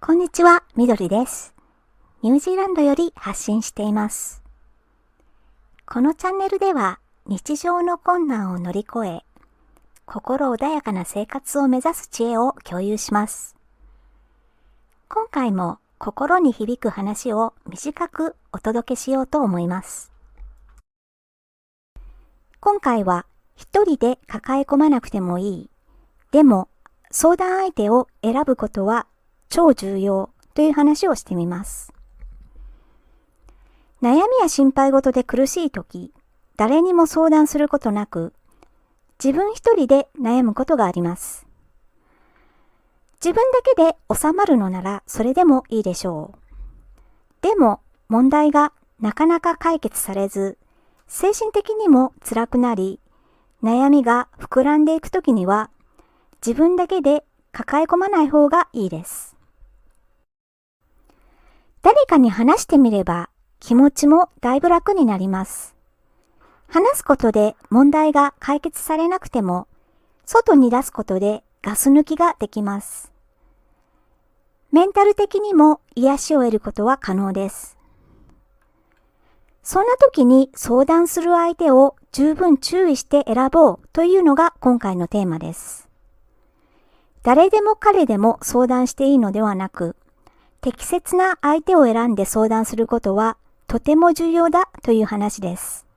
こんにちは、みどりです。ニュージーランドより発信しています。このチャンネルでは日常の困難を乗り越え、心穏やかな生活を目指す知恵を共有します。今回も心に響く話を短くお届けしようと思います。今回は一人で抱え込まなくてもいい。でも相談相手を選ぶことは超重要という話をしてみます。悩みや心配事で苦しいとき、誰にも相談することなく、自分一人で悩むことがあります。自分だけで収まるのならそれでもいいでしょう。でも問題がなかなか解決されず、精神的にも辛くなり、悩みが膨らんでいくときには、自分だけで抱え込まない方がいいです。誰かに話してみれば気持ちもだいぶ楽になります。話すことで問題が解決されなくても、外に出すことでガス抜きができます。メンタル的にも癒しを得ることは可能です。そんな時に相談する相手を十分注意して選ぼうというのが今回のテーマです。誰でも彼でも相談していいのではなく、適切な相手を選んで相談することはとても重要だという話です。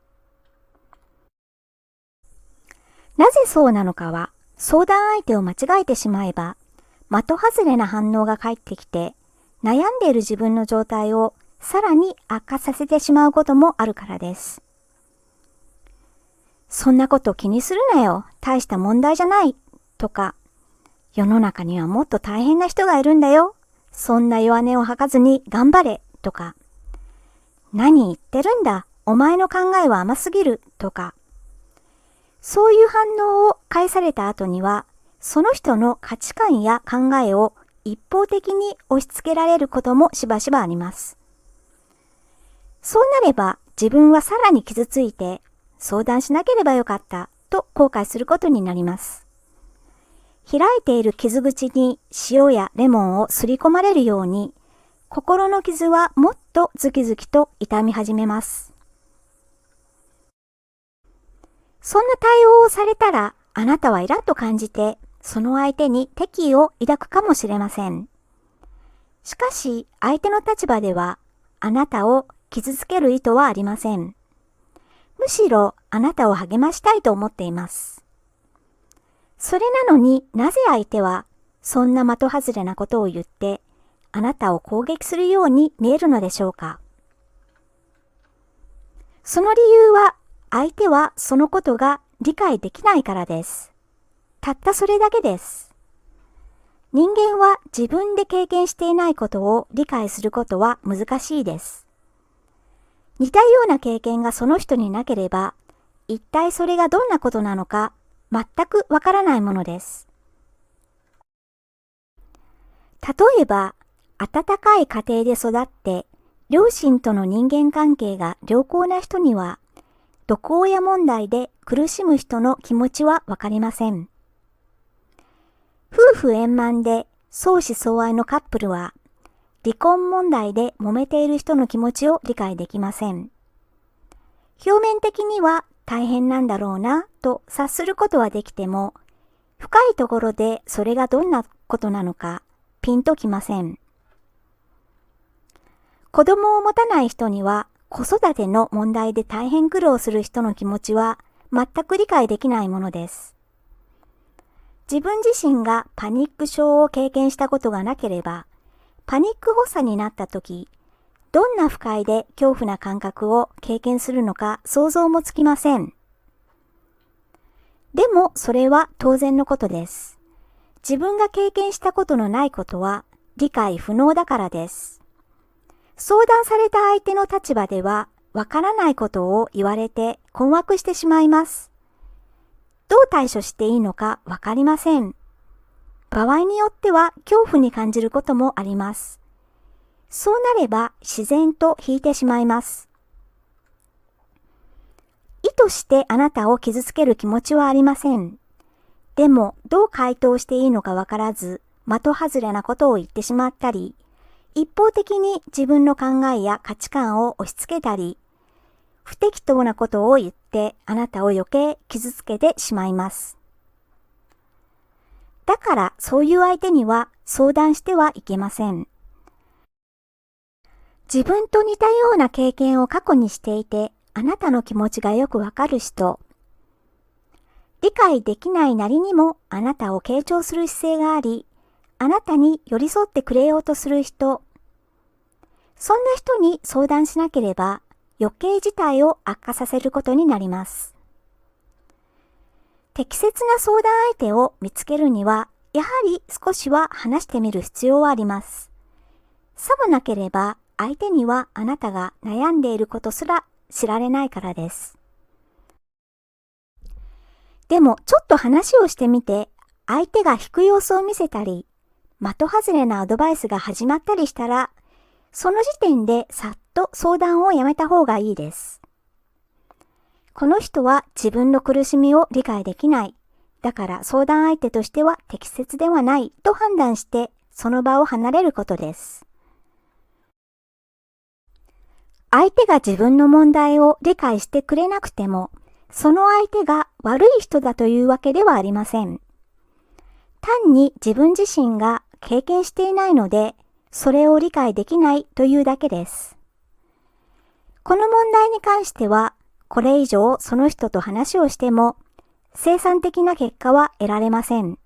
なぜそうなのかは、相談相手を間違えてしまえば、的外れな反応が返ってきて、悩んでいる自分の状態をさらに悪化させてしまうこともあるからです。そんなこと気にするなよ、大した問題じゃないとか、世の中にはもっと大変な人がいるんだよ。そんな弱音を吐かずに頑張れとか、何言ってるんだ、お前の考えは甘すぎるとか、そういう反応を返された後には、その人の価値観や考えを一方的に押し付けられることもしばしばあります。そうなれば自分はさらに傷ついて相談しなければよかったと後悔することになります。開いている傷口に塩やレモンをすり込まれるように、心の傷はもっとズキズキと痛み始めます。そんな対応をされたら、あなたはイラッと感じて、その相手に敵意を抱くかもしれません。しかし、相手の立場では、あなたを傷つける意図はありません。むしろ、あなたを励ましたいと思っています。それなのになぜ相手はそんな的外れなことを言ってあなたを攻撃するように見えるのでしょうか。その理由は相手はそのことが理解できないからです。たったそれだけです。人間は自分で経験していないことを理解することは難しいです。似たような経験がその人になければ一体それがどんなことなのか全くわからないものです。例えば、温かい家庭で育って、両親との人間関係が良好な人には、毒親問題で苦しむ人の気持ちはわかりません。夫婦円満で相思相愛のカップルは、離婚問題で揉めている人の気持ちを理解できません。表面的には大変なんだろうなと察することはできても、深いところでそれがどんなことなのかピンときません。子供を持たない人には子育ての問題で大変苦労する人の気持ちは全く理解できないものです。自分自身がパニック症を経験したことがなければ、パニック発作になった時、どんな不快で恐怖な感覚を経験するのか想像もつきません。でもそれは当然のことです。自分が経験したことのないことは理解不能だからです。相談された相手の立場ではわからないことを言われて困惑してしまいます。どう対処していいのかわかりません。場合によっては恐怖に感じることもあります。そうなれば自然と引いてしまいます。意図してあなたを傷つける気持ちはありません。でもどう回答していいのかわからず、的外れなことを言ってしまったり、一方的に自分の考えや価値観を押し付けたり、不適当なことを言ってあなたを余計傷つけてしまいます。だからそういう相手には相談してはいけません。自分と似たような経験を過去にしていて、あなたの気持ちがよくわかる人、理解できないなりにもあなたを傾聴する姿勢があり、あなたに寄り添ってくれようとする人、そんな人に相談しなければ余計事態を悪化させることになります。適切な相談相手を見つけるには、やはり少しは話してみる必要はあります。さもなければ相手にはあなたが悩んでいることすら知られないからです。でもちょっと話をしてみて、相手が引く様子を見せたり、的外れなアドバイスが始まったりしたら、その時点でさっと相談をやめた方がいいです。この人は自分の苦しみを理解できない。だから相談相手としては適切ではないと判断して、その場を離れることです。相手が自分の問題を理解してくれなくても、その相手が悪い人だというわけではありません。単に自分自身が経験していないので、それを理解できないというだけです。この問題に関しては、これ以上その人と話をしても、生産的な結果は得られません。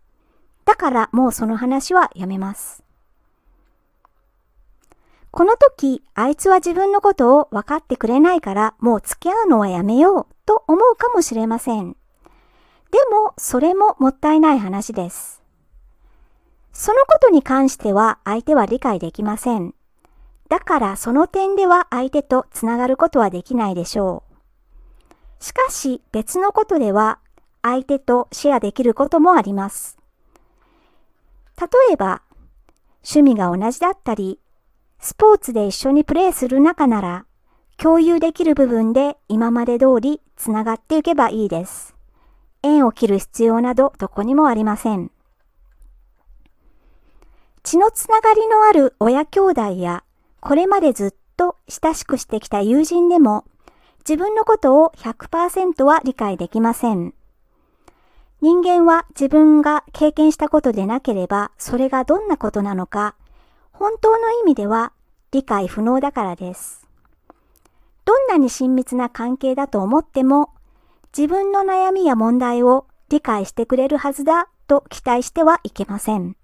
だからもうその話はやめます。この時、あいつは自分のことを分かってくれないからもう付き合うのはやめようと思うかもしれません。でも、それももったいない話です。そのことに関しては相手は理解できません。だからその点では相手とつながることはできないでしょう。しかし別のことでは相手とシェアできることもあります。例えば、趣味が同じだったり、スポーツで一緒にプレーする仲なら、共有できる部分で今まで通りつながっていけばいいです。縁を切る必要などどこにもありません。血のつながりのある親兄弟や、これまでずっと親しくしてきた友人でも、自分のことを 100% は理解できません。人間は自分が経験したことでなければ、それがどんなことなのか、本当の意味では理解不能だからです。どんなに親密な関係だと思っても、自分の悩みや問題を理解してくれるはずだと期待してはいけません。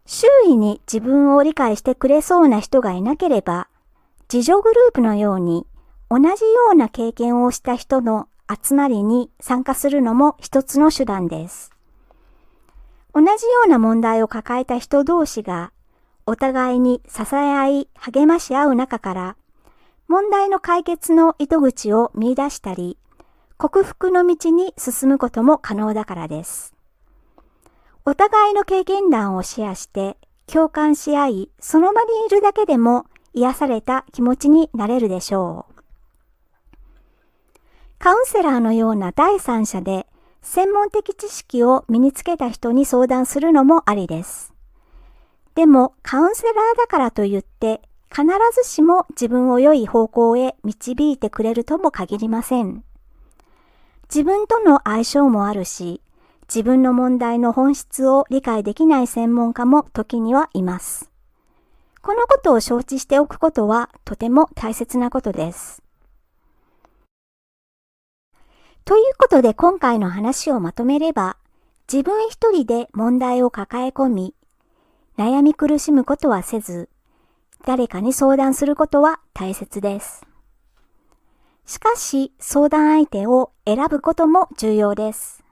周囲に自分を理解してくれそうな人がいなければ、自助グループのように同じような経験をした人の集まりに参加するのも一つの手段です。同じような問題を抱えた人同士がお互いに支え合い励まし合う中から問題の解決の糸口を見出したり克服の道に進むことも可能だからです。お互いの経験談をシェアして共感し合い、その場にいるだけでも癒された気持ちになれるでしょう。カウンセラーのような第三者で専門的知識を身につけた人に相談するのもありです。でもカウンセラーだからといって必ずしも自分を良い方向へ導いてくれるとも限りません。自分との相性もあるし、自分の問題の本質を理解できない専門家も時にはいます。このことを承知しておくことはとても大切なことです。ということで今回の話をまとめれば、自分一人で問題を抱え込み、悩み苦しむことはせず、誰かに相談することは大切です。しかし、相談相手を選ぶことも重要です。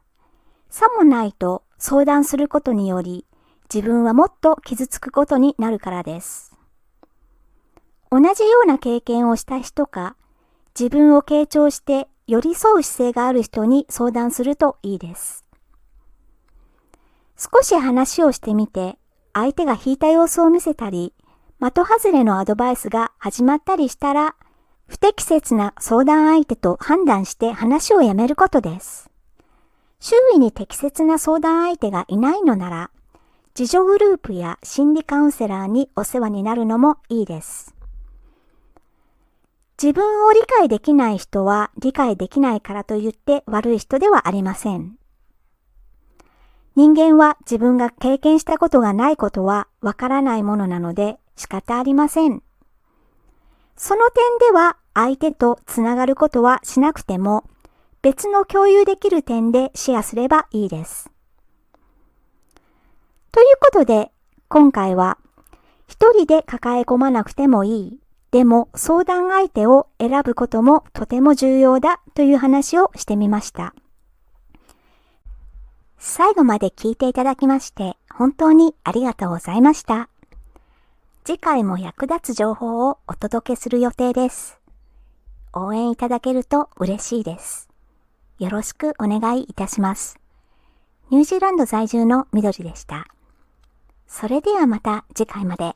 さもないと相談することにより、自分はもっと傷つくことになるからです。同じような経験をした人か、自分を傾聴して寄り添う姿勢がある人に相談するといいです。少し話をしてみて、相手が引いた様子を見せたり、的外れのアドバイスが始まったりしたら、不適切な相談相手と判断して話をやめることです。周囲に適切な相談相手がいないのなら、自助グループや心理カウンセラーにお世話になるのもいいです。自分を理解できない人は理解できないからといって悪い人ではありません。人間は自分が経験したことがないことはわからないものなので仕方ありません。その点では相手とつながることはしなくても別の共有できる点でシェアすればいいです。ということで今回は一人で抱え込まなくてもいい。でも相談相手を選ぶこともとても重要だという話をしてみました。最後まで聞いていただきまして本当にありがとうございました。次回も役立つ情報をお届けする予定です。応援いただけると嬉しいです。よろしくお願いいたします。ニュージーランド在住のみどりでした。それではまた次回まで。